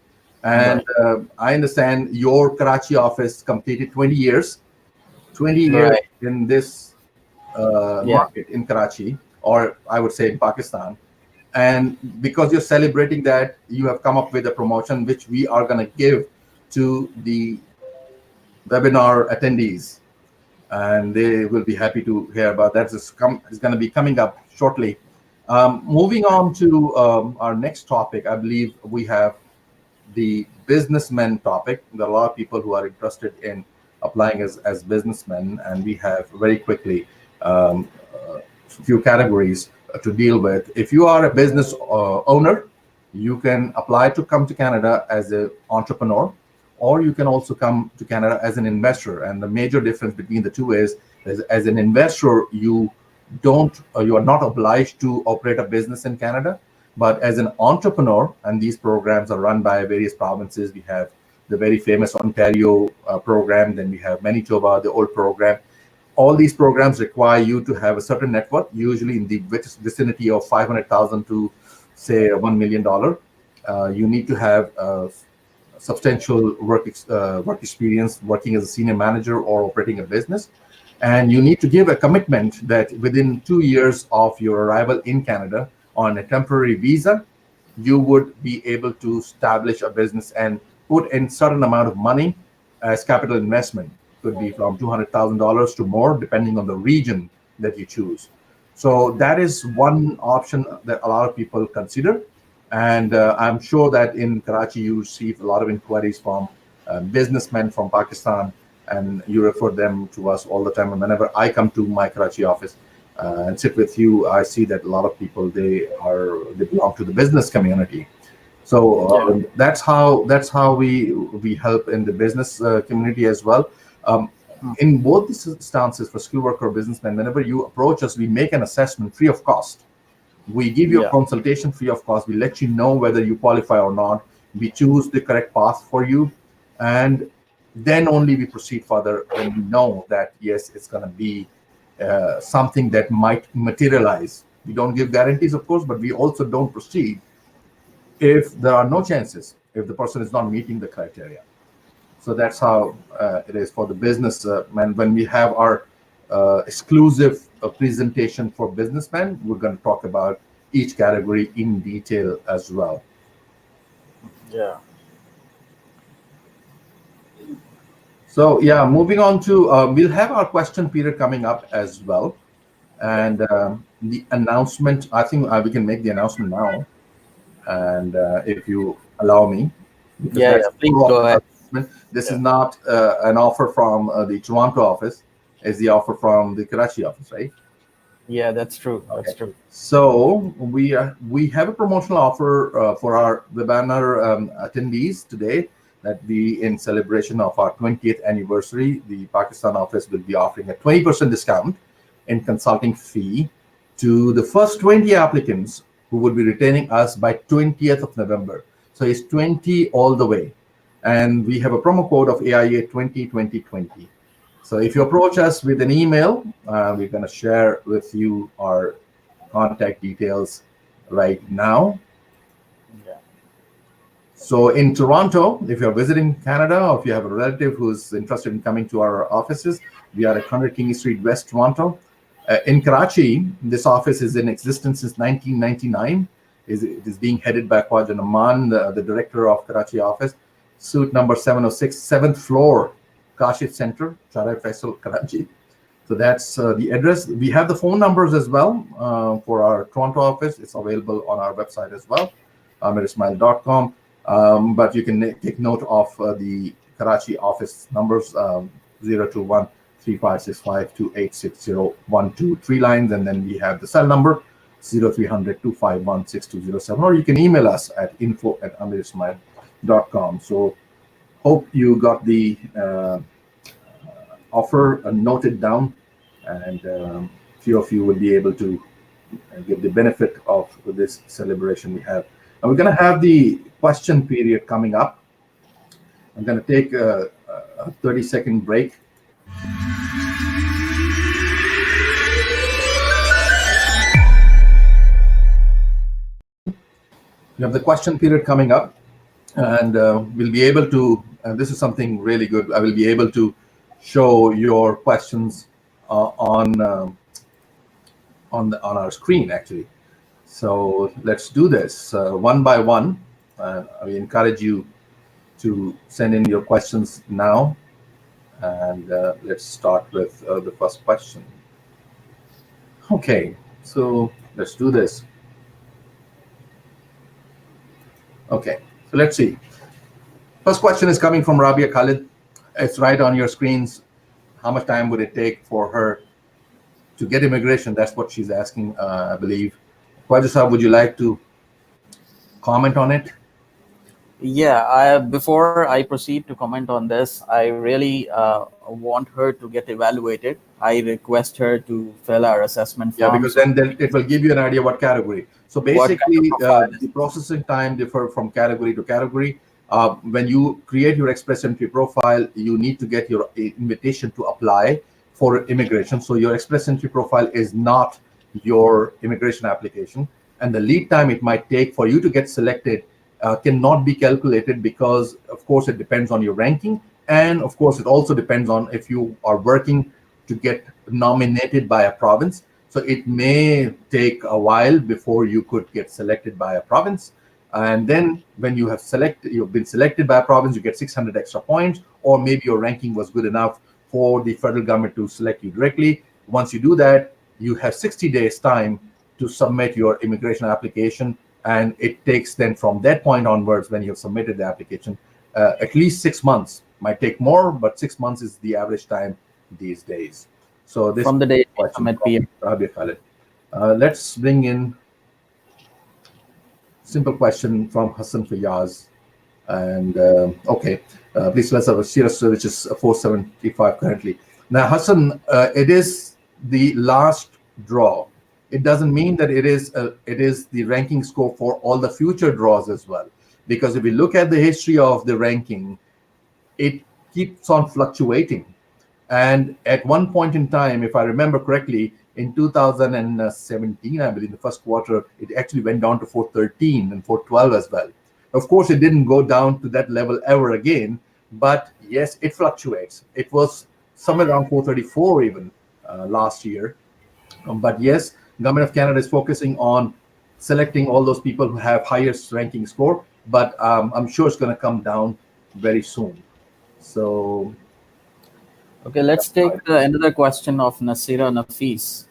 And Right. I understand your Karachi office completed 20 years, 20 years Right. in this Yeah. market in Karachi, or I would say in Pakistan. And because you're celebrating that, you have come up with a promotion which we are going to give to the webinar attendees, and they will be happy to hear about that. It's going to be coming up shortly. Moving on to our next topic, I believe we have the businessmen topic. There are a lot of people who are interested in applying as businessmen, and we have very quickly a few categories to deal with. If you are a business owner, You can apply to come to Canada as an entrepreneur, or you can also come to Canada as an investor. And the major difference between the two is, as an investor, you are not obliged to operate a business in Canada. But as an entrepreneur, and these programs are run by various provinces, we have the very famous Ontario program, then we have Manitoba, the old program. All these programs require you to have a certain net worth, usually in the vicinity of 500,000 to say $1 million. You need to have substantial work experience working as a senior manager or operating a business. And you need to give a commitment that within 2 years of your arrival in Canada on a temporary visa, you would be able to establish a business and put in certain amount of money as capital investment. Could be from $200,000 to more, depending on the region that you choose. So that is one option that a lot of people consider. And I'm sure that in Karachi, you receive a lot of inquiries from businessmen from Pakistan, and you refer them to us all the time. And whenever I come to my Karachi office and sit with you, I see that a lot of people, they belong to the business community. So that's how we help in the business community as well. Um, in both these stances, for skilled worker or businessmen, whenever you approach us, we make an assessment free of cost. We give you a Yeah. consultation free of cost. We let you know whether you qualify or not. We choose the correct path for you, and then only we proceed further when we know that yes, it's going to be something that might materialize. We don't give guarantees, of course, but we also don't proceed if there are no chances, if the person is not meeting the criteria. So that's how it is for the business. And when we have our exclusive presentation for businessmen, we're going to talk about each category in detail as well. Yeah. So yeah, moving on to, we'll have our question period coming up as well. And the announcement, I think we can make the announcement now. And if you allow me, because Yeah. that's Yeah. Please go ahead. this is Yeah. not an offer from the Toronto office, it's the offer from the Karachi office, right? Yeah. That's true. Okay. That's true. So we have a promotional offer for our webinar attendees today, that be in celebration of our 20th anniversary. The Pakistan office will be offering a 20% discount in consulting fee to the first 20 applicants who will be retaining us by 20th of November. So it's 20 all the way. And we have a promo code of AIA 202020. So if you approach us with an email, we're going to share with you our contact details right now. Yeah. So in Toronto, if you're visiting Canada, or if you have a relative who's interested in coming to our offices, we are at 100 King Street West, Toronto. In Karachi, this office is in existence since 1999. It is being headed by Khwaja Naman, the director of Karachi office. Suite number 706, 7th floor, Kashif Center, Charai Faisal, Karachi. So that's the address. We have the phone numbers as well for our Toronto office. It's available on our website as well, amirsmile.com. But you can take note of the Karachi office numbers, 021 3565 2860 3 lines. And then we have the cell number, 0300 251 6207. Or you can email us at info@amirsmile.com. So hope you got the offer noted down, and few of you will be able to get the benefit of this celebration we have. And we're going to have the question period coming up. I'm going to take a 30-second break. We have the question period coming up, and we'll be able to, this is something really good, I will be able to show your questions on our screen, actually. So let's do this one by one. I encourage you to send in your questions now, and let's start with the first question. Okay, so let's do this. Okay, so let's see. First question is coming from Rabia Khalid. It's right on your screens. How much time would it take for her to get immigration? That's what she's asking, I believe. Khwaja Sahab, would you like to comment on it? Yeah, before I proceed to comment on this, I really want her to get evaluated. I request her to fill our assessment Yeah, form because so then it will give you an idea what category. So what kind of basically, profile is the processing time differ from category to category. When you create your Express Entry profile, you need to get your invitation to apply for immigration. So your Express Entry profile is not your immigration application, and the lead time it might take for you to get selected cannot be calculated because, of course, it depends on your ranking, and of course, it also depends on if you are working to get nominated by a province. So it may take a while before you could get selected by a province. And then when you've been selected by a province, you get 600 extra points, or maybe your ranking was good enough for the federal government to select you directly. Once you do that, you have 60 days time to submit your immigration application. And it takes then from that point onwards, when you've submitted the application, at least 6 months. Might take more, but 6 months is the average time these days. So this from the day we question submit from PM? Rabia Khalid. Let's bring in simple question from Hassan Fayaz. And okay, please let's have a serious, which is 475 currently. Now, Hassan, it is the last draw. It doesn't mean that it is the ranking score for all the future draws as well, because if we look at the history of the ranking, it keeps on fluctuating. And at one point in time, if I remember correctly, in 2017, I believe the first quarter, it actually went down to 413 and 412 as well. Of course, it didn't go down to that level ever again, but yes, it fluctuates. It was somewhere around 434 even last year. But yes, Government of Canada is focusing on selecting all those people who have highest ranking score, but I'm sure it's going to come down very soon. So, Okay, let's take another question of Nasira Nafis.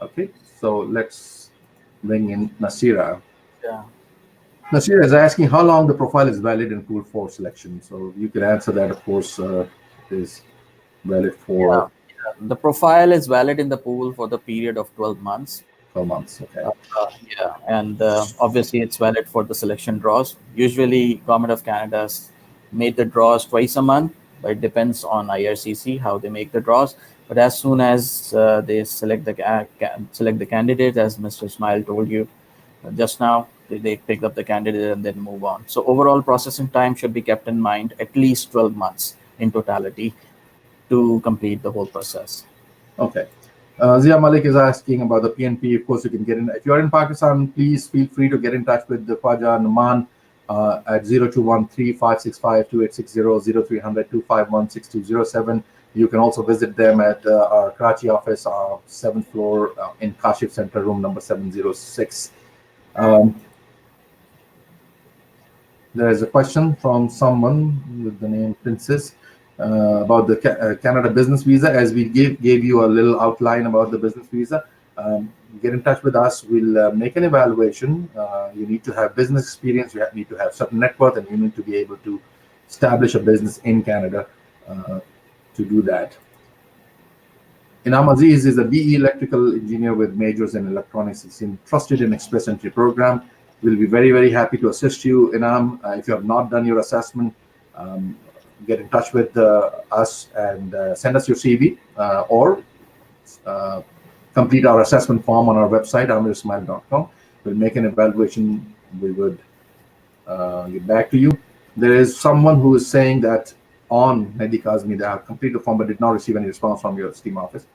okay, so let's bring in Nasira. Yeah. Nasira is asking how long the profile is valid in Pool 4 selection. So you can answer that, of course, it is valid Yeah. for The profile is valid in the pool for the period of 12 months. 12 months. Okay. Yeah, and obviously it's valid for the selection draws. Usually, Government of Canada's made the draws twice a month, but it depends on IRCC how they make the draws. But as soon as they select the candidate, as Mr. Smile told you just now, they pick up the candidate and then move on. So overall processing time should be kept in mind, at least 12 months in totality to complete the whole process. Okay. Zia Malik is asking about the PNP. Of course, you can get in. If you're in Pakistan, please feel free to get in touch with the Khwaja Numan at 0213-565-2860, You can also visit them at our Karachi office, our 7th floor in Kashif Center, room number 706. Um, there is a question from someone with the name Princess about the Canada business visa. As we gave you a little outline about the business visa, get in touch with us. We'll make an evaluation. You need to have business experience. You need to have certain net worth, and you need to be able to establish a business in Canada to do that. Inam Aziz is a BE electrical engineer with majors in electronics. He's trusted in Express Entry program. We'll be very, very happy to assist you, Inam. If you have not done your assessment, get in touch with us and send us your CV or uh, complete our assessment form on our website, amirsmile.com. We'll make an evaluation. We would get back to you. There is someone who is saying that on Nadi Kazmi, they have completed the form but did not receive any response from your STEAM office.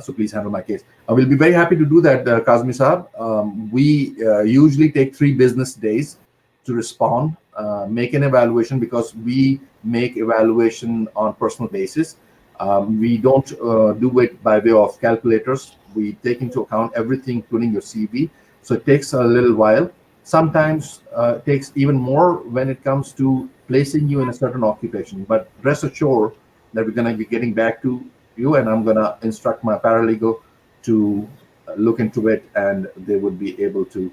So please handle my case. We'll be very happy to do that, Kazmi Saab. We usually take 3 business days to respond, make an evaluation, because we make evaluation on personal basis. We don't do it by way of calculators. We take into account everything, including your CV. So it takes a little while. Sometimes it takes even more when it comes to placing you in a certain occupation. But rest assured that we're going to be getting back to you, and I'm going to instruct my paralegal to look into it, and they would be able to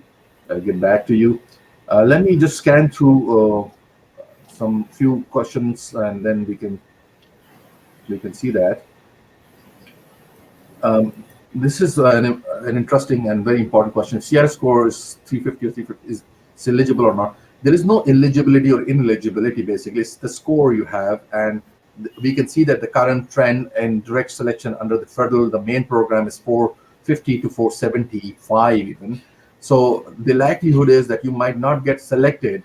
get back to you. Let me just scan through some few questions, and then we can see that. This is an interesting and very important question. CR score is 350 or 350. it's eligible or not. There is no eligibility or ineligibility. Basically, it's the score you have, and we can see that the current trend in direct selection under the federal, the main program is 450 to 475 even. So the likelihood is that you might not get selected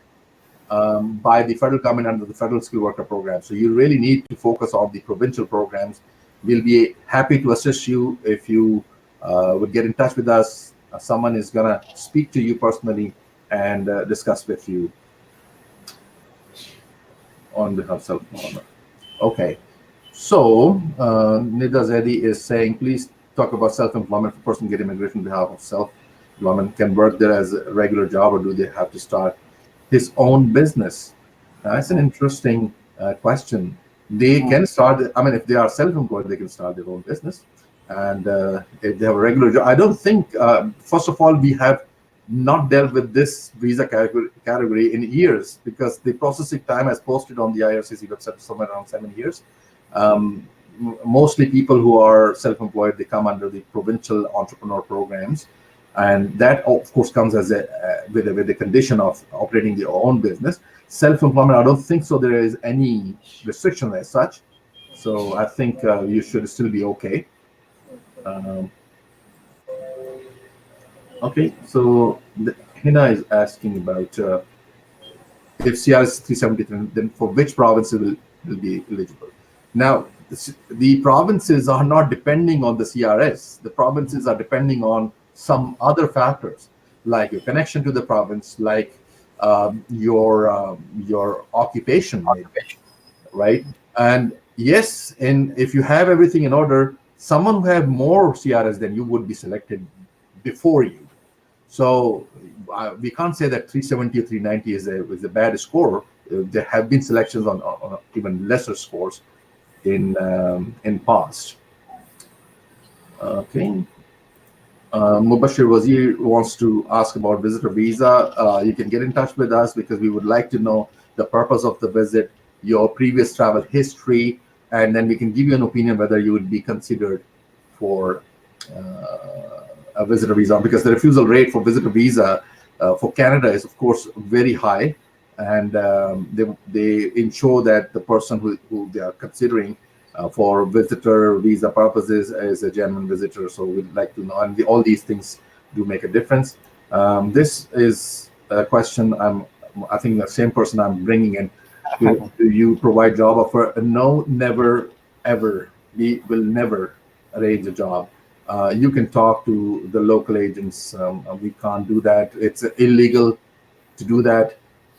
by the federal government under the federal skilled worker program. So you really need to focus on the provincial programs. We'll be happy to assist you if you would get in touch with us. Someone is going to speak to you personally and discuss with you on behalf of self-employment. Okay. So Nida Zedi is saying, please talk about self-employment. If a person get immigration on behalf of self-employment, can work there as a regular job, or do they have to start his own business? That's an interesting question. They can start, I mean, if they are self-employed, they can start their own business. And if they have a regular job, I don't think, first of all, we have not dealt with this visa category in years, because the processing time as posted on the IRCC website is somewhere around 7 years. Mostly people who are self-employed, they come under the provincial entrepreneur programs, and that of course comes as with the condition of operating their own business. Self-employment, I don't think so there is any restriction as such, so I think you should still be okay. Okay, so Hina is asking about if CRS 373, then for which provinces will be eligible. Now, the provinces are not depending on the CRS. The provinces are depending on some other factors, like your connection to the province, like your occupation, maybe, right? And yes, and if you have everything in order, someone who have more CRS than you would be selected before you. So we can't say that 370 or 390 is a bad score. There have been selections on even lesser scores in past. Okay. Mubashir Wazir wants to ask about visitor visa. You can get in touch with us because we would like to know the purpose of the visit, your previous travel history, and then we can give you an opinion whether you would be considered for a visitor visa, because the refusal rate for visitor visa for Canada is of course very high, and they ensure that the person who they are considering for visitor visa purposes is a genuine visitor. So we'd like to know, and all these things do make a difference. This is a question I think the same person I'm bringing in. Do you provide job offer? No, never, ever. We will never arrange a job. You can talk to the local agents. We can't do that. It's illegal to do that,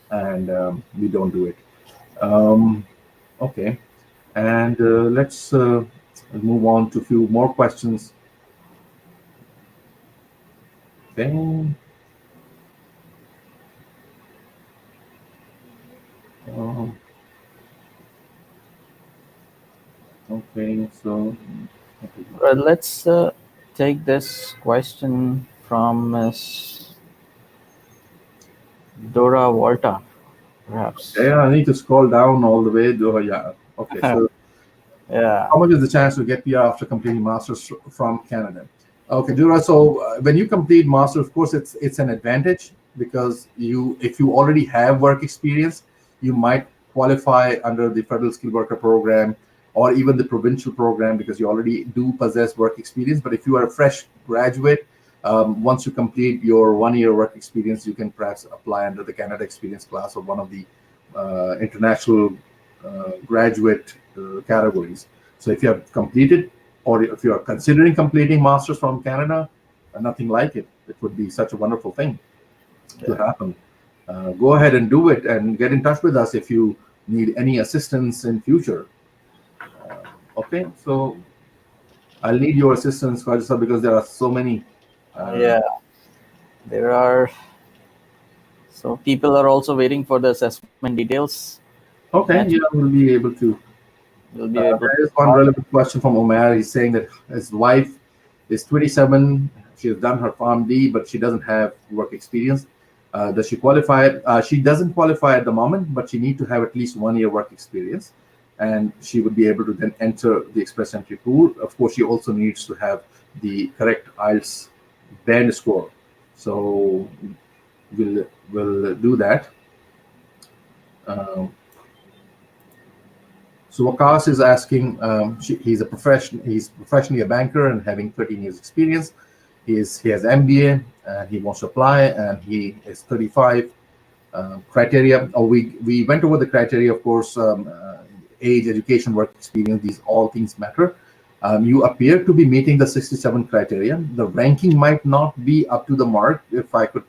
and we don't do it. Okay, and let's move on to a few more questions. Okay. Okay, so Let's take this question from Miss Dora Volta, perhaps. yeah, I need to scroll down all the way to yeah. Okay, so Yeah. how much is the chance to get PR after completing masters from Canada? Okay, Dura. So when you complete master, of course, it's an advantage, because if you already have work experience, you might qualify under the federal skilled worker program or even the provincial program, because you already do possess work experience. But if you are a fresh graduate, once you complete your 1 year work experience, you can perhaps apply under the Canada Experience class or one of the international graduate categories. So if you have completed, or if you are considering completing masters from Canada, nothing like it. It would be such a wonderful thing to happen. Go ahead and do it, and get in touch with us if you need any assistance in future. Okay, so I'll need your assistance, Rajasa, because there are so many. Yeah, there are. So people are also waiting for the assessment details. Okay, yeah, we'll be able to. We'll be able There to is one relevant question from Omer. He's saying that his wife is 27. She has done her Farm D, but she doesn't have work experience. Does she qualify? She doesn't qualify at the moment, but she needs to have at least 1 year work experience, and she would be able to then enter the express entry pool. Of course, she also needs to have the correct IELTS band score. So will do that. Um, so Waqas is asking. He's a profession. He's professionally a banker and having 13 years experience. He has MBA and he wants to apply and he is 35. Criteria. We went over the criteria, of course. Age, education, work experience. These all things matter. You appear to be meeting the 67 criteria. The ranking might not be up to the mark. If I could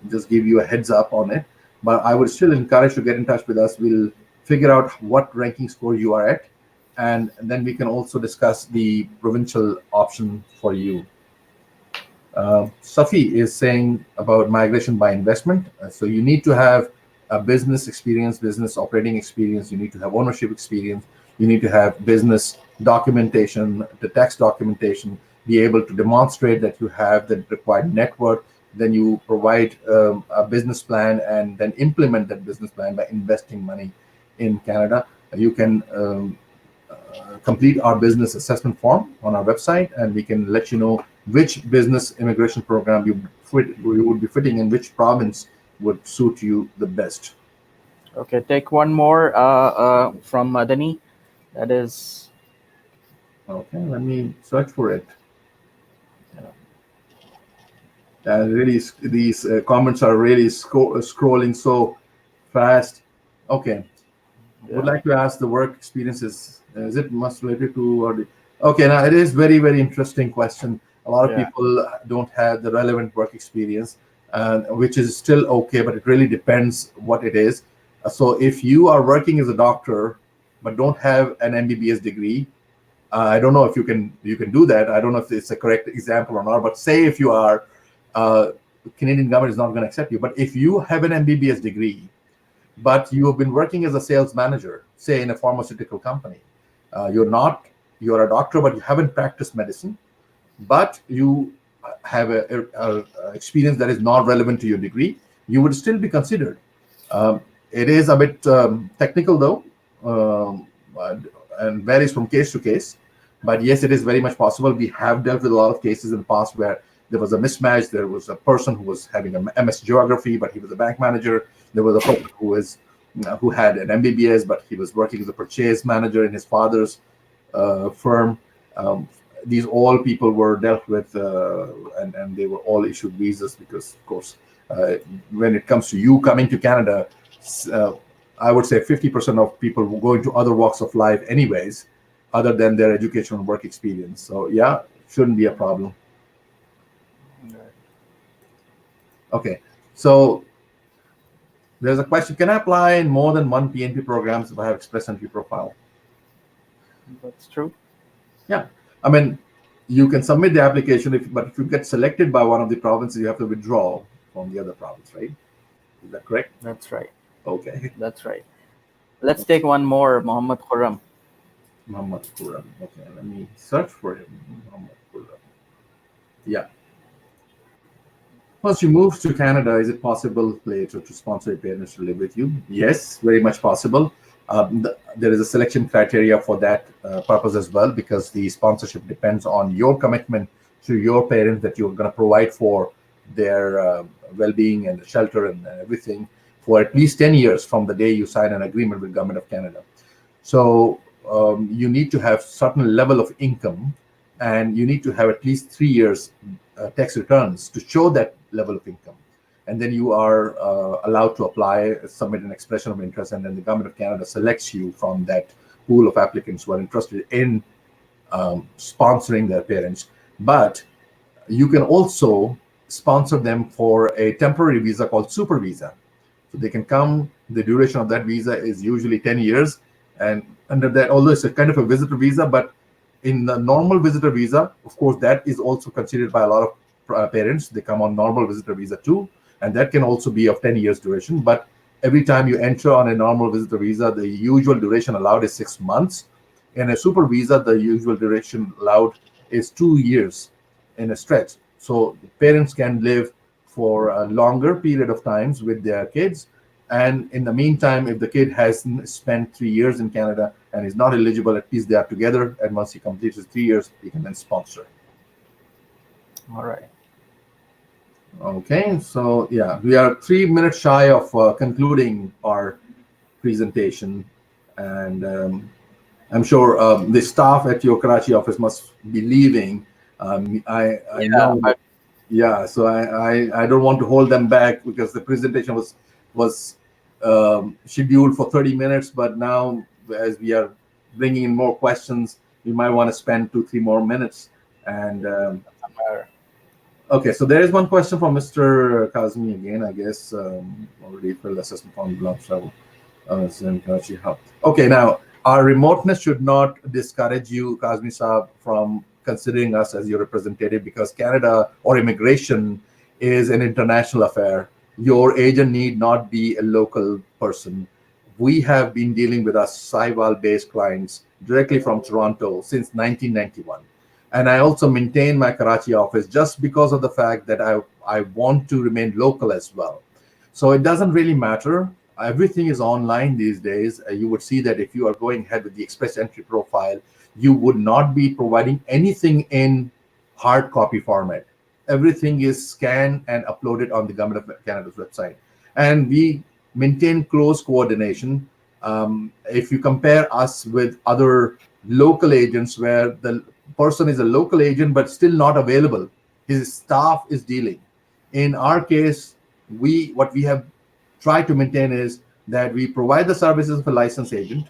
just give you a heads up on it, but I would still encourage to get in touch with us. We'll figure out what ranking score you are at, and then we can also discuss the provincial option for you. Safi is saying about migration by investment. So you need to have a business experience, business operating experience. You need to have ownership experience. You need to have business documentation, the tax documentation, be able to demonstrate that you have the required network. Then you provide a business plan and then implement that business plan by investing money in Canada. You can complete our business assessment form on our website, and we can let you know which business immigration program you would be fitting in, which province would suit you the best. Okay, take one more from Madani. That is, Okay, let me search for it. yeah, Really, these comments are really scrolling so fast. Okay, would yeah, like to ask the work experiences. Is it must related to or the, okay, now it is very, very interesting question. A lot of yeah. people don't have the relevant work experience, which is still okay, but it really depends what it is. So if you are working as a doctor but don't have an MBBS degree, I don't know if you can do that. I don't know if it's a correct example or not. But say if you are, uh, Canadian government is not going to accept you. But if you have an MBBS degree but you have been working as a sales manager, say in a pharmaceutical company. You're a doctor, but you haven't practiced medicine, but you have a experience that is not relevant to your degree. You would still be considered. It is a bit technical though, but- and varies from case to case. But yes, it is very much possible. We have dealt with a lot of cases in the past where there was a mismatch. There was a person who was having a MS geography, but he was a bank manager. There was a person who had an MBBS, but he was working as a purchase manager in his father's firm. Um, these all people were dealt with, and they were all issued visas because, of course, uh, when it comes to you coming to Canada, uh, I would say 50% of people will go into other walks of life anyways, other than their education and work experience. So yeah, shouldn't be a problem. Right. Okay, so there's a question: can I apply in more than one PNP programs if I have Express Entry profile? That's true. Yeah, I mean, you can submit the application, but if you get selected by one of the provinces, you have to withdraw from the other province, right? Is that correct? That's right. Okay. That's right. Let's take one more, Muhammad Khurram. Muhammad Quram. Okay, let me search for him. Muhammad Quram. Yeah. Once you move to Canada, is it possible later to sponsor your parents to live with you? Yes, very much possible. There is a selection criteria for that purpose as well, because the sponsorship depends on your commitment to your parents that you're going to provide for their well-being and shelter and everything for at least 10 years from the day you sign an agreement with Government of Canada. So you need to have certain level of income, and you need to have at least 3 years tax returns to show that level of income. And then you are allowed to apply, submit an expression of interest, and then the Government of Canada selects you from that pool of applicants who are interested in sponsoring their parents. But you can also sponsor them for a temporary visa called super visa. So they can come. The duration of that visa is usually 10 years. And under that, although it's a kind of a visitor visa, but in the normal visitor visa, of course, that is also considered by a lot of parents. They come on normal visitor visa too. And that can also be of 10 years duration. But every time you enter on a normal visitor visa, the usual duration allowed is 6 months. In a super visa, the usual duration allowed is 2 years in a stretch. So parents can live for a longer period of times with their kids. And in the meantime, if the kid has spent 3 years in Canada and is not eligible, at least they are together. And once he completes his 3 years, he can then sponsor. All right. Okay, so yeah, we are 3 minutes shy of concluding our presentation, and I'm sure the staff at your Karachi office must be leaving. I Yeah, know, but yeah. So I don't want to hold them back because the presentation was scheduled for 30 minutes, but now as we are bringing in more questions, we might want to spend 2 3 more minutes. And okay, so there is one question from Mr. Kazmi again. I guess already filled assessment on blood travel. Okay, now our remoteness should not discourage you, Kazmi Saab, from considering us as your representative because Canada or immigration is an international affair. Your agent need not be a local person. We have been dealing with our Saival based clients directly from Toronto since 1991. And I also maintain my Karachi office just because of the fact that I want to remain local as well. So it doesn't really matter. Everything is online these days. You would see that if you are going ahead with the express entry profile, you would not be providing anything in hard copy format. Everything is scanned and uploaded on the Government of Canada's website. And we maintain close coordination. If you compare us with other local agents where the person is a local agent but still not available, his staff is dealing. In our case, we what we have tried to maintain is that we provide the services of a licensed agent,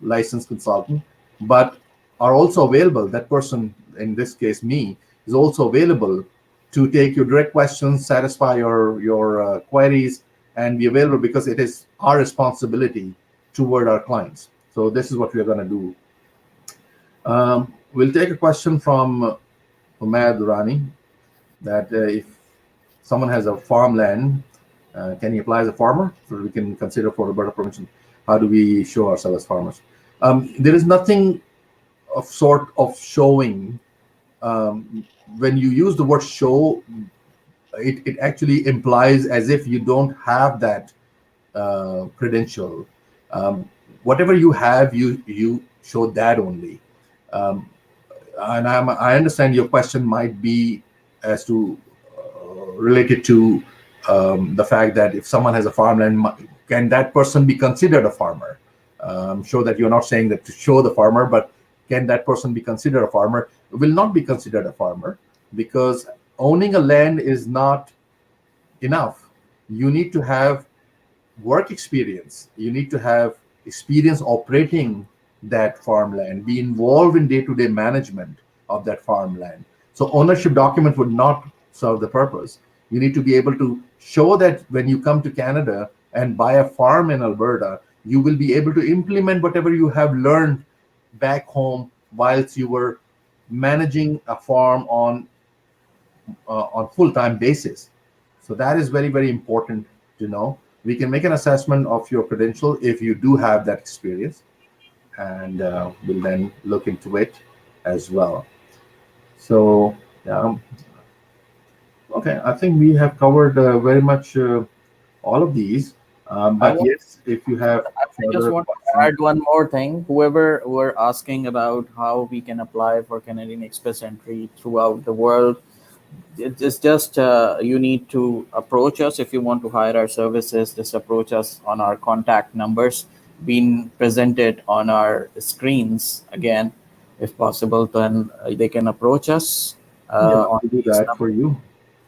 licensed consultant, but are also available. That person, in this case me, is also available to take your direct questions, satisfy your queries, and be available because it is our responsibility toward our clients. So this is what we are going to do. We'll take a question from Umair Durrani that if someone has a farmland, can he apply as a farmer? So we can consider for Alberta provincial. How do we show ourselves as farmers? There is nothing of sort of showing. When you use the word show, it actually implies as if you don't have that credential. Um, Whatever you have, you show that only. Um, and I understand your question might be as to related to the fact that if someone has a farmland, can that person be considered a farmer? I'm sure that you're not saying that to show the farmer, but can that person be considered a farmer? Will not be considered a farmer because owning a land is not enough. You need to have work experience. You need to have experience operating that farmland, be involved in day-to-day management of that farmland. So ownership document would not serve the purpose. You need to be able to show that when you come to Canada and buy a farm in Alberta, you will be able to implement whatever you have learned back home whilst you were managing a farm on full-time basis. So that is very, very important to know. We can make an assessment of your credential if you do have that experience, and we'll then look into it as well. So, um, okay, I think we have covered very much all of these. I But want yes, if you have I just further want to questions, add one more thing. Whoever were asking about how we can apply for Canadian Express entry throughout the world, it's just you need to approach us if you want to hire our services. Just approach us on our contact numbers being presented on our screens again, if possible. Then they can approach us yeah, on we'll do these that for numbers. you.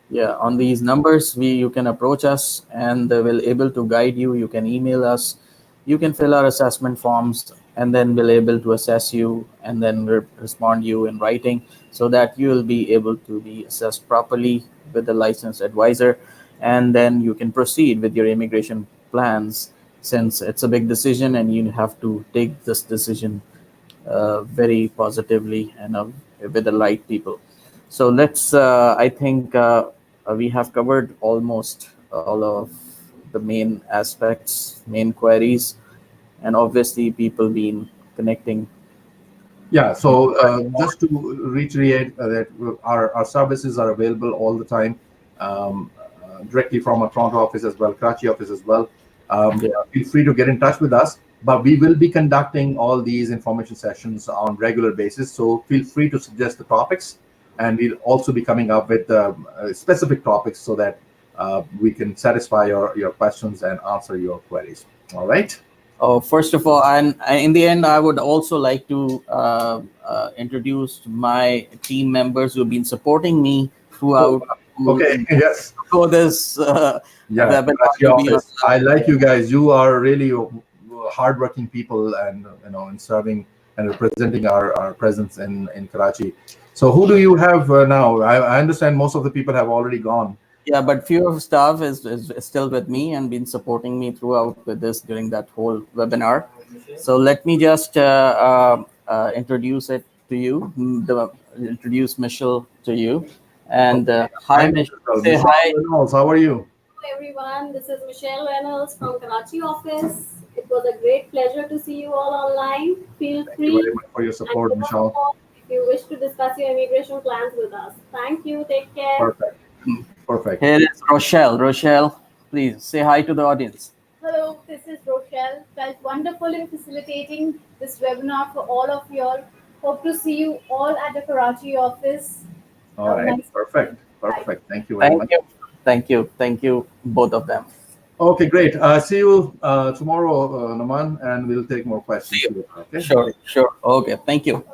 Yeah, on these numbers we you can approach us and they will able to guide you. You can email us, you can fill our assessment forms, and then we'll able to assess you and then respond you in writing so that you will be able to be assessed properly with the licensed advisor, and then you can proceed with your immigration plans, since it's a big decision and you have to take this decision very positively and with the right people. So let's. I think we have covered almost all of the main aspects, main queries, and obviously people been connecting. Yeah, so just to reiterate that our services are available all the time, directly from our Toronto office as well, Karachi office as well. Yeah, Feel free to get in touch with us, but we will be conducting all these information sessions on regular basis. So feel free to suggest the topics and we'll also be coming up with specific topics so that we can satisfy your questions and answer your queries. All right. First of all, and in the end, I would also like to introduce my team members who have been supporting me Oh, throughout okay. Yes. for this Yeah. webinar Karachi to be office. I online. like you guys. You are really hardworking people, and in serving and representing our presence in Karachi. So who do you have now? I understand most of the people have already gone. Yeah, but few of staff is still with me and been supporting me throughout with this during that whole webinar. So let me just introduce it to you. Introduce Michelle to you. And Okay. hi, Hi, Michelle. Michelle. Say Michelle hi. Reynolds, how are you? Hello everyone, this is Michelle Reynolds from Karachi office. It was a great pleasure to see you all online. Feel Thank you very free much for your and support, give us a Michelle. call if you wish to discuss your immigration plans with us. Thank you. Take care. Perfect. Perfect. Here is Rochelle. Rochelle, please say hi to the audience. Hello, this is Rochelle. Felt wonderful in facilitating this webinar for all of you all. Hope to see you all at the Karachi office. All Have a right. nice day. Perfect. Bye. Perfect. Thank you very Thank much. you. Thank you. Thank you, both of them. Okay, great. See you tomorrow, Naman, and we'll take more See questions you. later. Okay. Sure, sure. Okay, thank you.